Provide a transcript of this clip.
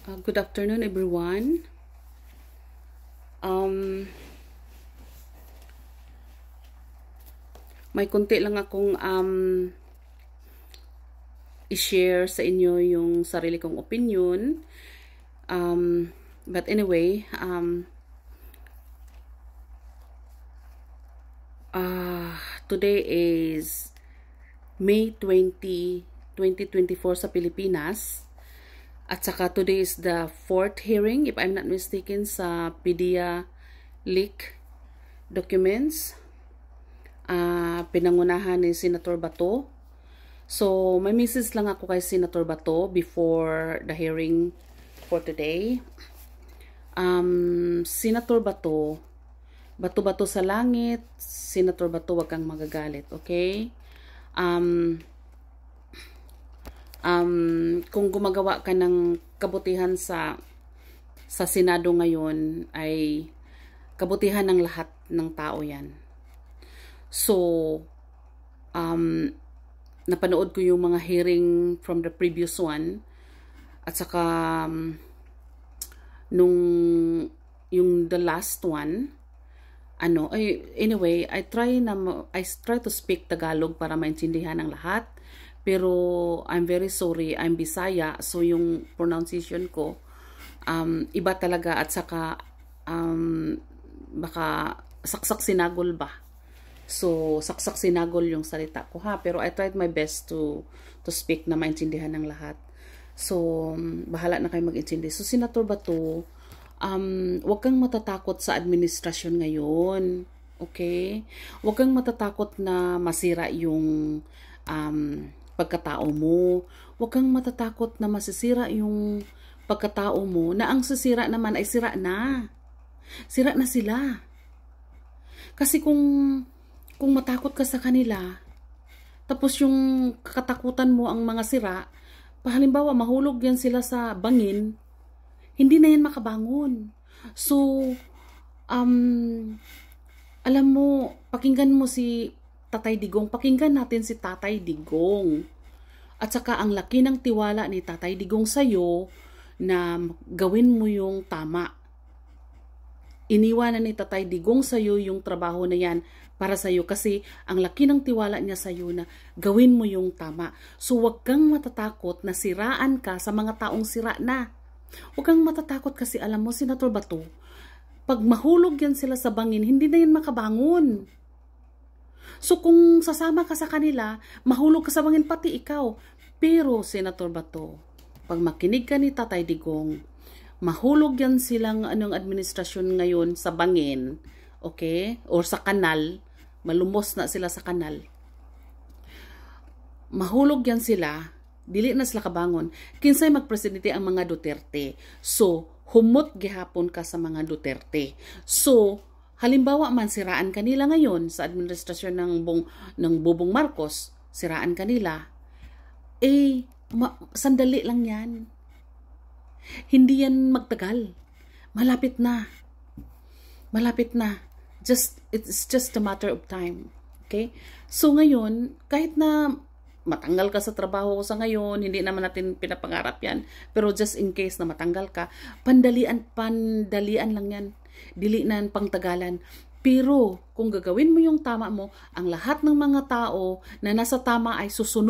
Good afternoon, everyone. May konti lang akong i-share sa inyo yung sarili kong opinion. But anyway, today is May 20, 2024 sa Pilipinas. At saka today is the 4th hearing, if I'm not mistaken, sa PDEA leak documents. Pinangunahan ni Senator Bato. So, may message lang ako kay Senator Bato before the hearing for today. Senator Bato, bato-bato sa langit. Senator Bato, wag kang magagalit, okay? Kung gumagawa ka ng kabutihan sa Senado ngayon, ay kabutihan ng lahat ng tao yan. So, napanood ko yung mga hearing from the previous one, at saka nung yung the last one, anyway, I try to speak Tagalog para maintindihan ng lahat. Pero I'm very sorry, I'm Bisaya, so yung pronunciation ko iba talaga, at saka baka saksak sinagol ba. So saksak sinagol yung salita ko ha, pero I tried my best to speak na maintindihan ng lahat. So bahala na kayo mag-intindi. So Senator Bato, wag kang matatakot sa administrasyon ngayon. Okay? Wag kang matatakot na masira yung pagkatao mo. Huwag kang matatakot na masisira yung pagkatao mo, na ang sisira naman ay sira na. Sira na sila. Kasi kung matakot ka sa kanila, tapos yung katakutan mo ang mga sira, halimbawa mahulog yan sila sa bangin, hindi na yan makabangon. So, alam mo, pakinggan mo si Tatay Digong, pakinggan natin si Tatay Digong. At saka ang laki ng tiwala ni Tatay Digong sa'yo na gawin mo yung tama. Iniwanan ni Tatay Digong sa'yo yung trabaho na yan para sa'yo kasi ang laki ng tiwala niya sa'yo na gawin mo yung tama. So wag kang matatakot na siraan ka sa mga taong sira na. Wag kang matatakot kasi alam mo, Senator Bato, pag mahulog yan sila sa bangin, hindi na yan makabangon. So kung sasama ka sa kanila, mahulog ka sa bangin pati ikaw. Pero Senator Bato, pag makinig ka ni Tatay Digong, mahulog yan silang administrasyon ngayon sa bangin, okay? Or sa kanal, malumos na sila sa kanal. Mahulog yan sila, dili na sila kabangon. Kinsay magpresidente ang mga Duterte. So, humot gihapon ka sa mga Duterte. So, halimbawa man siraan kanila ngayon sa administrasyon ng Bobong Marcos, siraan kanila, sandali lang yan. Hindi yan magtagal. Malapit na. Malapit na. It's just a matter of time. Okay? So ngayon, kahit na matanggal ka sa trabaho sa ngayon, hindi naman natin pinapangarap yan, pero just in case na matanggal ka, pandalian lang yan. Dili na pangtagalan. Pero kung gagawin mo yung tama mo, ang lahat ng mga tao na nasa tama ay susunod